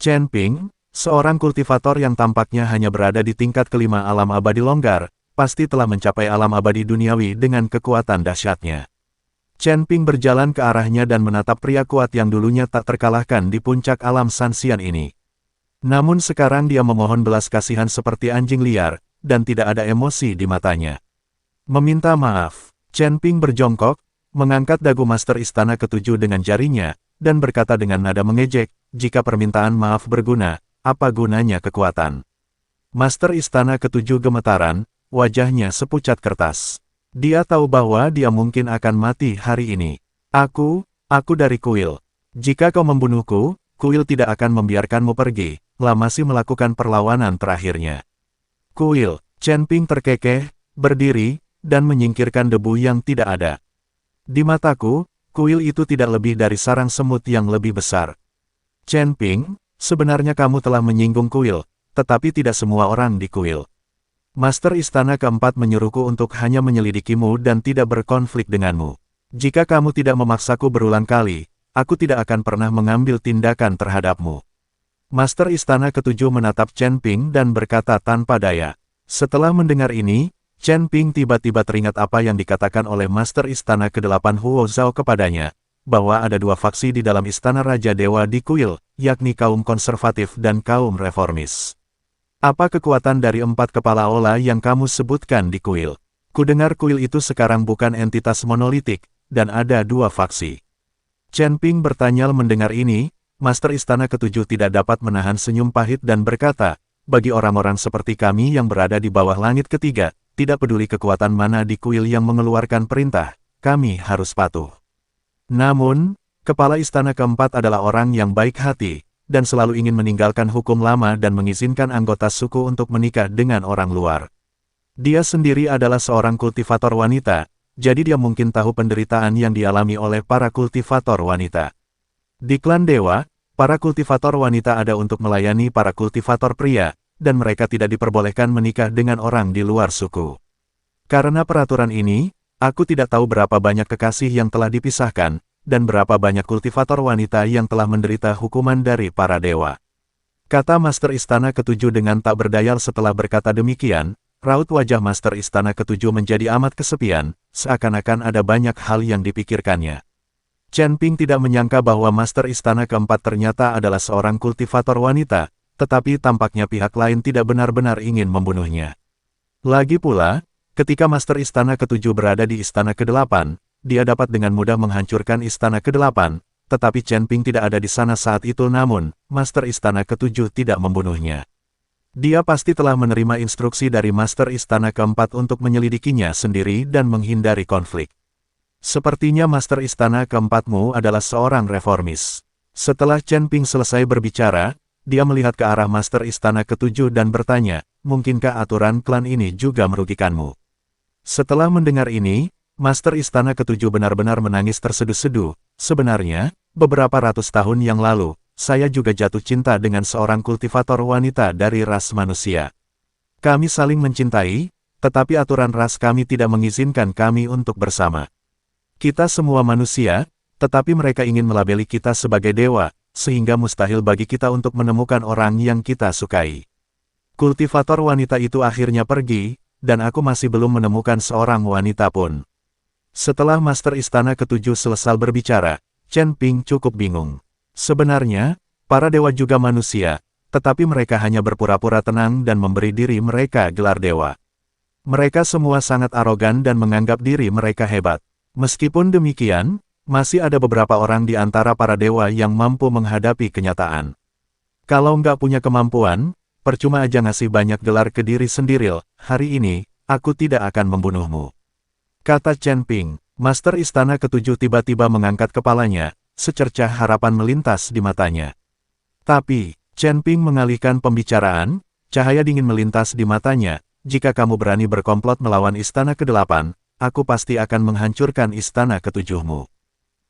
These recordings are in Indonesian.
Chen Ping, seorang kultivator yang tampaknya hanya berada di tingkat kelima alam abadi longgar, pasti telah mencapai alam abadi duniawi dengan kekuatan dahsyatnya. Chen Ping berjalan ke arahnya dan menatap pria kuat yang dulunya tak terkalahkan di puncak alam Sanxian ini. Namun sekarang dia memohon belas kasihan seperti anjing liar, dan tidak ada emosi di matanya. Meminta maaf, Chen Ping berjongkok, mengangkat dagu Master Istana Ketujuh dengan jarinya, dan berkata dengan nada mengejek, jika permintaan maaf berguna, apa gunanya kekuatan? Master Istana Ketujuh gemetaran, wajahnya sepucat kertas. Dia tahu bahwa dia mungkin akan mati hari ini. Aku dari kuil. Jika kau membunuhku, kuil tidak akan membiarkanmu pergi. Lamasi melakukan perlawanan terakhirnya. Kuil, Chen Ping terkekeh, berdiri, dan menyingkirkan debu yang tidak ada. Di mataku, kuil itu tidak lebih dari sarang semut yang lebih besar. Chen Ping, sebenarnya kamu telah menyinggung kuil, tetapi tidak semua orang di kuil. Master Istana Keempat menyuruhku untuk hanya menyelidikimu dan tidak berkonflik denganmu. Jika kamu tidak memaksaku berulang kali, aku tidak akan pernah mengambil tindakan terhadapmu. Master Istana Ketujuh menatap Chen Ping dan berkata tanpa daya. Setelah mendengar ini, Chen Ping tiba-tiba teringat apa yang dikatakan oleh Master Istana Kedelapan Huo Zhao kepadanya, bahwa ada dua faksi di dalam Istana Raja Dewa di kuil, yakni kaum konservatif dan kaum reformis. Apa kekuatan dari 4 kepala ola yang kamu sebutkan di kuil? Kudengar kuil itu sekarang bukan entitas monolitik, dan ada 2 faksi. Chen Ping bertanya mendengar ini, Master Istana Ketujuh tidak dapat menahan senyum pahit dan berkata, bagi orang-orang seperti kami yang berada di bawah langit ketiga, tidak peduli kekuatan mana di kuil yang mengeluarkan perintah, kami harus patuh. Namun, Kepala Istana Keempat adalah orang yang baik hati, dan selalu ingin meninggalkan hukum lama dan mengizinkan anggota suku untuk menikah dengan orang luar. Dia sendiri adalah seorang kultivator wanita, jadi dia mungkin tahu penderitaan yang dialami oleh para kultivator wanita. Di klan dewa, para kultivator wanita ada untuk melayani para kultivator pria, dan mereka tidak diperbolehkan menikah dengan orang di luar suku. Karena peraturan ini, aku tidak tahu berapa banyak kekasih yang telah dipisahkan, dan berapa banyak kultivator wanita yang telah menderita hukuman dari para dewa. Kata Master Istana Ketujuh dengan tak berdaya. Setelah berkata demikian, raut wajah Master Istana Ketujuh menjadi amat kesepian, seakan-akan ada banyak hal yang dipikirkannya. Chen Ping tidak menyangka bahwa Master Istana Keempat ternyata adalah seorang kultivator wanita, tetapi tampaknya pihak lain tidak benar-benar ingin membunuhnya. Lagi pula, ketika Master Istana Ketujuh berada di Istana Kedelapan, dia dapat dengan mudah menghancurkan Istana Kedelapan, tetapi Chen Ping tidak ada di sana saat itu. Namun, Master Istana Ketujuh tidak membunuhnya. Dia pasti telah menerima instruksi dari Master Istana Keempat untuk menyelidikinya sendiri dan menghindari konflik. Sepertinya Master Istana Keempatmu adalah seorang reformis. Setelah Chen Ping selesai berbicara, dia melihat ke arah Master Istana Ketujuh dan bertanya, mungkinkah aturan klan ini juga merugikanmu? Setelah mendengar ini, Master Istana Ketujuh benar-benar menangis terseduh-seduh. Sebenarnya, beberapa ratus tahun yang lalu, saya juga jatuh cinta dengan seorang kultivator wanita dari ras manusia. Kami saling mencintai, tetapi aturan ras kami tidak mengizinkan kami untuk bersama. Kita semua manusia, tetapi mereka ingin melabeli kita sebagai dewa, sehingga mustahil bagi kita untuk menemukan orang yang kita sukai. Kultivator wanita itu akhirnya pergi, dan aku masih belum menemukan seorang wanita pun. Setelah Master Istana Ketujuh selesai berbicara, Chen Ping cukup bingung. Sebenarnya, para dewa juga manusia, tetapi mereka hanya berpura-pura tenang dan memberi diri mereka gelar dewa. Mereka semua sangat arogan dan menganggap diri mereka hebat. Meskipun demikian, masih ada beberapa orang di antara para dewa yang mampu menghadapi kenyataan. Kalau nggak punya kemampuan, percuma aja ngasih banyak gelar ke diri sendiri. Hari ini, aku tidak akan membunuhmu. Kata Chen Ping. Master Istana Ketujuh tiba-tiba mengangkat kepalanya, secercah harapan melintas di matanya. Tapi, Chen Ping mengalihkan pembicaraan, cahaya dingin melintas di matanya, jika kamu berani berkomplot melawan Istana Kedelapan, aku pasti akan menghancurkan Istana Ketujuhmu.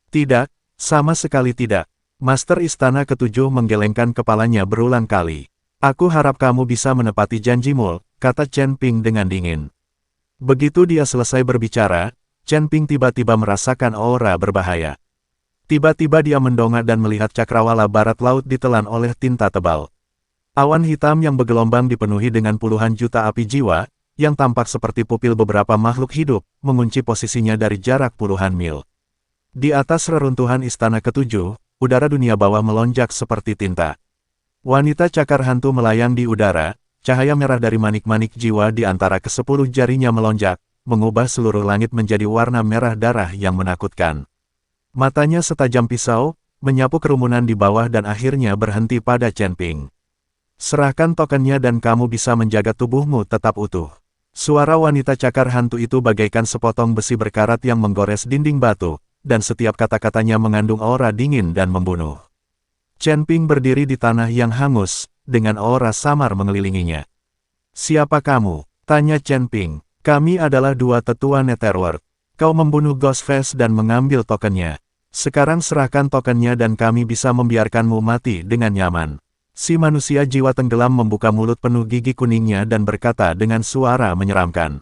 Tidak, sama sekali tidak. Master Istana Ketujuh menggelengkan kepalanya berulang kali. Aku harap kamu bisa menepati janjimu, kata Chen Ping dengan dingin. Begitu dia selesai berbicara, Chen Ping tiba-tiba merasakan aura berbahaya. Tiba-tiba dia mendongak dan melihat cakrawala barat laut ditelan oleh tinta tebal. Awan hitam yang bergelombang dipenuhi dengan puluhan juta api jiwa, yang tampak seperti pupil beberapa makhluk hidup, mengunci posisinya dari jarak puluhan mil. Di atas reruntuhan istana ketujuh, udara dunia bawah melonjak seperti tinta. Wanita cakar hantu melayang di udara, cahaya merah dari manik-manik jiwa di antara ke-10 jarinya melonjak, mengubah seluruh langit menjadi warna merah darah yang menakutkan. Matanya setajam pisau, menyapu kerumunan di bawah dan akhirnya berhenti pada Chen Ping. Serahkan tokennya dan kamu bisa menjaga tubuhmu tetap utuh. Suara wanita cakar hantu itu bagaikan sepotong besi berkarat yang menggores dinding batu, dan setiap kata-katanya mengandung aura dingin dan membunuh. Chen Ping berdiri di tanah yang hangus, dengan aura samar mengelilinginya. Siapa kamu? Tanya Chen Ping. Kami adalah dua tetua Netherworld. Kau membunuh Ghostface dan mengambil tokennya. Sekarang serahkan tokennya dan kami bisa membiarkanmu mati dengan nyaman. Si manusia jiwa tenggelam membuka mulut penuh gigi kuningnya dan berkata dengan suara menyeramkan.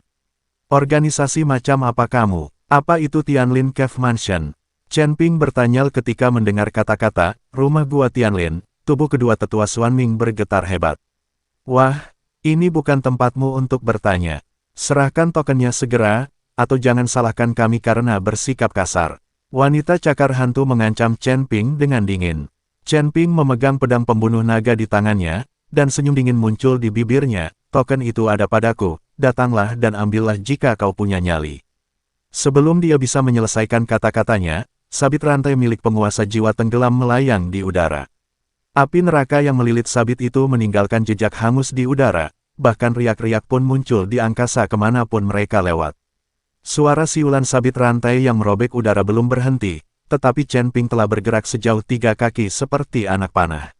Organisasi macam apa kamu? Apa itu Tianlin Cave Mansion? Chen Ping bertanya ketika mendengar kata-kata, rumah gua Tianlin, tubuh kedua tetua Xuanming bergetar hebat. Wah, ini bukan tempatmu untuk bertanya. Serahkan tokennya segera, atau jangan salahkan kami karena bersikap kasar. Wanita cakar hantu mengancam Chen Ping dengan dingin. Chen Ping memegang pedang pembunuh naga di tangannya, dan senyum dingin muncul di bibirnya. Token itu ada padaku, datanglah dan ambillah jika kau punya nyali. Sebelum dia bisa menyelesaikan kata-katanya, sabit rantai milik penguasa jiwa tenggelam melayang di udara. Api neraka yang melilit sabit itu meninggalkan jejak hangus di udara, bahkan riak-riak pun muncul di angkasa kemanapun mereka lewat. Suara siulan sabit rantai yang merobek udara belum berhenti, tetapi Chen Ping telah bergerak sejauh 3 kaki seperti anak panah.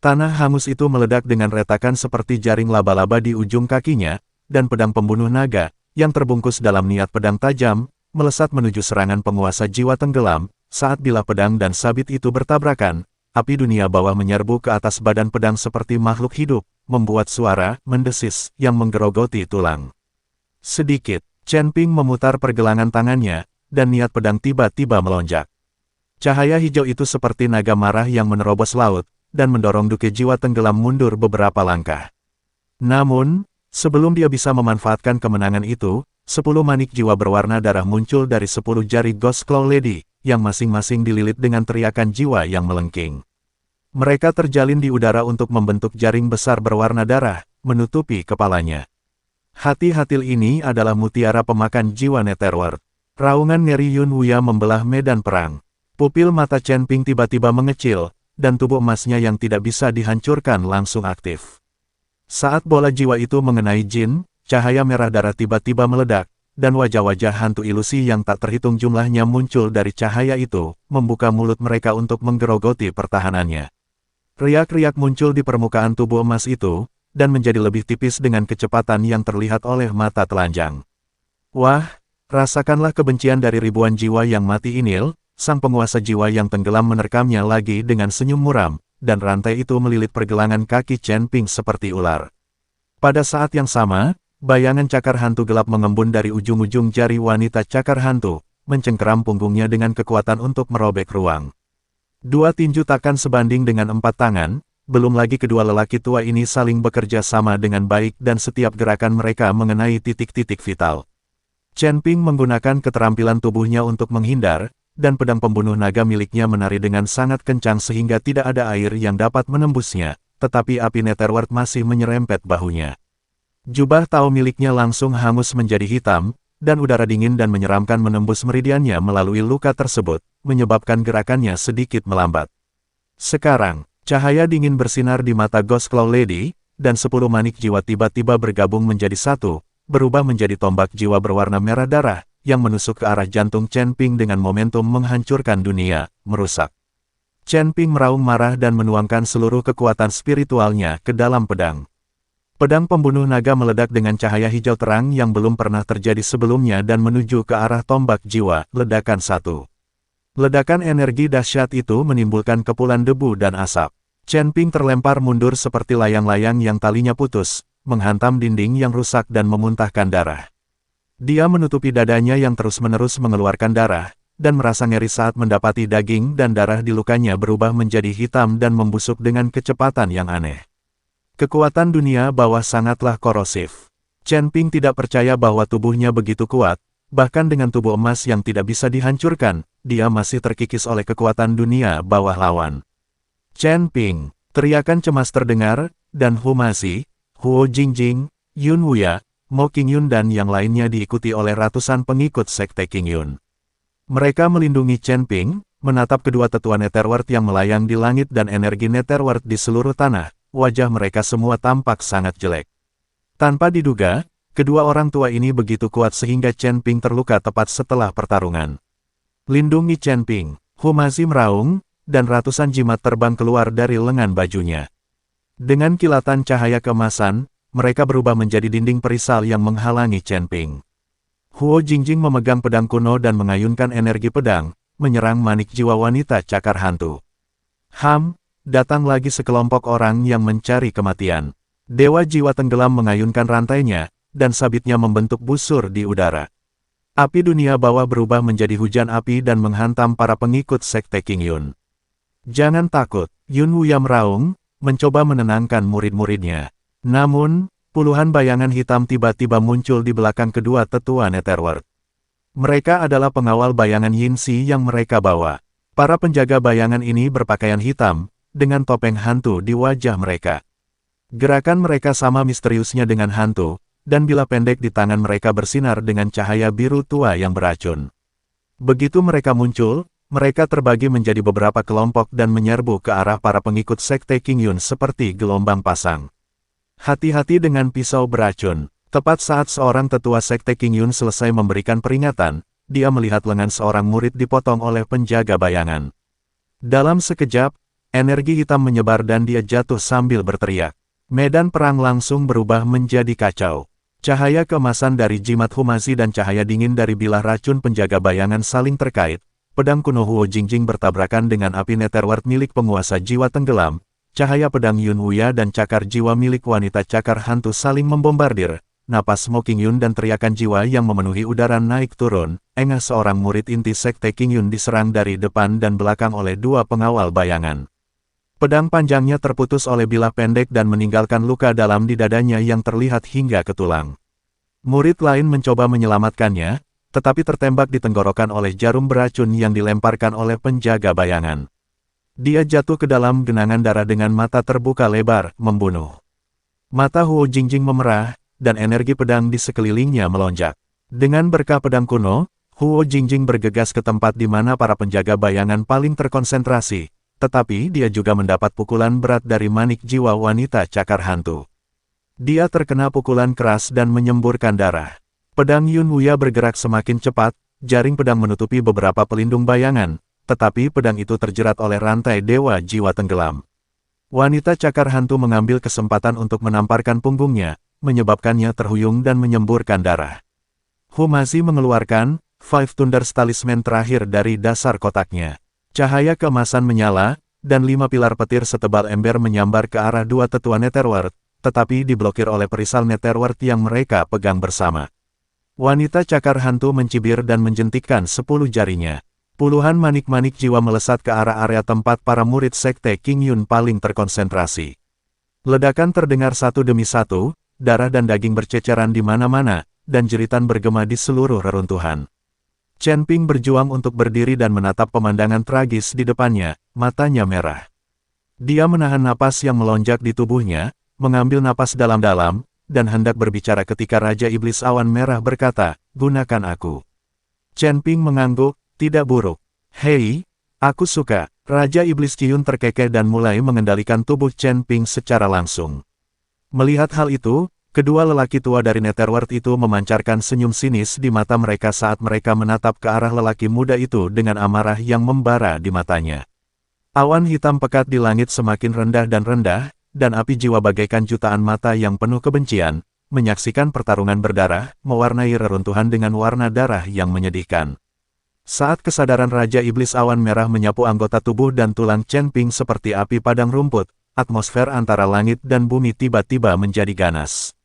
Tanah hangus itu meledak dengan retakan seperti jaring laba-laba di ujung kakinya, dan pedang pembunuh naga, yang terbungkus dalam niat pedang tajam, melesat menuju serangan penguasa jiwa tenggelam. Saat bilah pedang dan sabit itu bertabrakan, api dunia bawah menyerbu ke atas badan pedang seperti makhluk hidup, membuat suara mendesis yang menggerogoti tulang. Sedikit, Chen Ping memutar pergelangan tangannya, dan niat pedang tiba-tiba melonjak. Cahaya hijau itu seperti naga marah yang menerobos laut, dan mendorong duke jiwa tenggelam mundur beberapa langkah. Namun, sebelum dia bisa memanfaatkan kemenangan itu, 10 manik jiwa berwarna darah muncul dari 10 jari Ghost Claw Lady, yang masing-masing dililit dengan teriakan jiwa yang melengking. Mereka terjalin di udara untuk membentuk jaring besar berwarna darah, menutupi kepalanya. Hati-hatil ini adalah mutiara pemakan jiwa Netherworld. Raungan ngeri Yun Wuya membelah medan perang. Pupil mata Chen Ping tiba-tiba mengecil, dan tubuh emasnya yang tidak bisa dihancurkan langsung aktif. Saat bola jiwa itu mengenai Jin, cahaya merah darah tiba-tiba meledak, dan wajah-wajah hantu ilusi yang tak terhitung jumlahnya muncul dari cahaya itu, membuka mulut mereka untuk menggerogoti pertahanannya. Riak-riak muncul di permukaan tubuh emas itu, dan menjadi lebih tipis dengan kecepatan yang terlihat oleh mata telanjang. Wah, rasakanlah kebencian dari ribuan jiwa yang mati inil. Sang penguasa jiwa yang tenggelam menerkamnya lagi dengan senyum muram, dan rantai itu melilit pergelangan kaki Chen Ping seperti ular. Pada saat yang sama, bayangan cakar hantu gelap mengembun dari ujung-ujung jari wanita cakar hantu, mencengkeram punggungnya dengan kekuatan untuk merobek ruang. 2 tinju takkan sebanding dengan 4 tangan, belum lagi kedua lelaki tua ini saling bekerja sama dengan baik dan setiap gerakan mereka mengenai titik-titik vital. Chen Ping menggunakan keterampilan tubuhnya untuk menghindar, dan pedang pembunuh naga miliknya menari dengan sangat kencang sehingga tidak ada air yang dapat menembusnya, tetapi api Netherworld masih menyerempet bahunya. Jubah Tao miliknya langsung hangus menjadi hitam, dan udara dingin dan menyeramkan menembus meridiannya melalui luka tersebut, menyebabkan gerakannya sedikit melambat. Sekarang, cahaya dingin bersinar di mata Ghost Claw Lady, dan 10 manik jiwa tiba-tiba bergabung menjadi satu, berubah menjadi tombak jiwa berwarna merah darah, yang menusuk ke arah jantung Chen Ping dengan momentum menghancurkan dunia, merusak. Chen Ping meraung marah dan menuangkan seluruh kekuatan spiritualnya ke dalam pedang. Pedang pembunuh naga meledak dengan cahaya hijau terang yang belum pernah terjadi sebelumnya dan menuju ke arah tombak jiwa, ledakan satu. Ledakan energi dahsyat itu menimbulkan kepulan debu dan asap. Chen Ping terlempar mundur seperti layang-layang yang talinya putus, menghantam dinding yang rusak dan memuntahkan darah. Dia menutupi dadanya yang terus-menerus mengeluarkan darah, dan merasa ngeri saat mendapati daging dan darah di lukanya berubah menjadi hitam dan membusuk dengan kecepatan yang aneh. Kekuatan dunia bawah sangatlah korosif. Chen Ping tidak percaya bahwa tubuhnya begitu kuat, bahkan dengan tubuh emas yang tidak bisa dihancurkan, dia masih terkikis oleh kekuatan dunia bawah lawan. Chen Ping, teriakan cemas terdengar, dan Hu Mazi, Huo Jingjing, Yun Wuya, Mo Qingyun dan yang lainnya diikuti oleh ratusan pengikut sekte Qingyun. Mereka melindungi Chen Ping, menatap kedua tetua Netherworld yang melayang di langit dan energi Netherworld di seluruh tanah, wajah mereka semua tampak sangat jelek. Tanpa diduga, kedua orang tua ini begitu kuat sehingga Chen Ping terluka tepat setelah pertarungan. Lindungi Chen Ping, Hu Mazi meraung, dan ratusan jimat terbang keluar dari lengan bajunya. Dengan kilatan cahaya keemasan, mereka berubah menjadi dinding perisal yang menghalangi Chen Ping. Huo Jingjing memegang pedang kuno dan mengayunkan energi pedang, menyerang manik jiwa wanita cakar hantu. Datang lagi sekelompok orang yang mencari kematian. Dewa jiwa tenggelam mengayunkan rantainya, dan sabitnya membentuk busur di udara. Api dunia bawah berubah menjadi hujan api dan menghantam para pengikut sekte Qingyun. Jangan takut, Yun Wuya meraung, mencoba menenangkan murid-muridnya. Namun, puluhan bayangan hitam tiba-tiba muncul di belakang kedua tetua Netherworld. Mereka adalah pengawal bayangan Yinzi yang mereka bawa. Para penjaga bayangan ini berpakaian hitam, dengan topeng hantu di wajah mereka. Gerakan mereka sama misteriusnya dengan hantu, dan bilah pendek di tangan mereka bersinar dengan cahaya biru tua yang beracun. Begitu mereka muncul, mereka terbagi menjadi beberapa kelompok dan menyerbu ke arah para pengikut sekte Qingyun seperti gelombang pasang. Hati-hati dengan pisau beracun. Tepat saat seorang tetua sekte Qingyun selesai memberikan peringatan, dia melihat lengan seorang murid dipotong oleh penjaga bayangan. Dalam sekejap, energi hitam menyebar dan dia jatuh sambil berteriak. Medan perang langsung berubah menjadi kacau. Cahaya keemasan dari jimat Hu Mazi dan cahaya dingin dari bilah racun penjaga bayangan saling terkait. Pedang kuno Huo Jingjing bertabrakan dengan api Netherworld milik penguasa jiwa tenggelam. Cahaya pedang Yun Wuya dan cakar jiwa milik wanita cakar hantu saling membombardir. Napas Mo Qingyun dan teriakan jiwa yang memenuhi udara naik turun. Engah seorang murid inti sekte Qingyun diserang dari depan dan belakang oleh dua pengawal bayangan. Pedang panjangnya terputus oleh bilah pendek dan meninggalkan luka dalam di dadanya yang terlihat hingga ke tulang. Murid lain mencoba menyelamatkannya, tetapi tertembak di tenggorokan oleh jarum beracun yang dilemparkan oleh penjaga bayangan. Dia jatuh ke dalam genangan darah dengan mata terbuka lebar, membunuh. Mata Huo Jingjing memerah, dan energi pedang di sekelilingnya melonjak. Dengan berkah pedang kuno, Huo Jingjing bergegas ke tempat di mana para penjaga bayangan paling terkonsentrasi. Tetapi dia juga mendapat pukulan berat dari manik jiwa wanita cakar hantu. Dia terkena pukulan keras dan menyemburkan darah. Pedang Yun Wuya bergerak semakin cepat, jaring pedang menutupi beberapa pelindung bayangan, tetapi pedang itu terjerat oleh rantai dewa jiwa tenggelam. Wanita cakar hantu mengambil kesempatan untuk menamparkan punggungnya, menyebabkannya terhuyung dan menyemburkan darah. Hu Mazi mengeluarkan Five Thunders talisman terakhir dari dasar kotaknya. Cahaya keemasan menyala, dan 5 pilar petir setebal ember menyambar ke arah dua tetua Netherworld, tetapi diblokir oleh perisal Netherworld yang mereka pegang bersama. Wanita cakar hantu mencibir dan menjentikkan 10 jarinya. Puluhan manik-manik jiwa melesat ke arah area tempat para murid sekte Qingyun paling terkonsentrasi. Ledakan terdengar satu demi satu, darah dan daging berceceran di mana-mana, dan jeritan bergema di seluruh reruntuhan. Chen Ping berjuang untuk berdiri dan menatap pemandangan tragis di depannya, matanya merah. Dia menahan napas yang melonjak di tubuhnya, mengambil napas dalam-dalam, dan hendak berbicara ketika Raja Iblis Awan Merah berkata, "Gunakan aku." Chen Ping mengangguk, "Tidak buruk. Hei, aku suka." Raja Iblis Qiyun terkekeh dan mulai mengendalikan tubuh Chen Ping secara langsung. Melihat hal itu, kedua lelaki tua dari Netherworld itu memancarkan senyum sinis di mata mereka saat mereka menatap ke arah lelaki muda itu dengan amarah yang membara di matanya. Awan hitam pekat di langit semakin rendah, dan api jiwa bagaikan jutaan mata yang penuh kebencian, menyaksikan pertarungan berdarah, mewarnai reruntuhan dengan warna darah yang menyedihkan. Saat kesadaran Raja Iblis Awan Merah menyapu anggota tubuh dan tulang Chen Ping seperti api padang rumput, atmosfer antara langit dan bumi tiba-tiba menjadi ganas.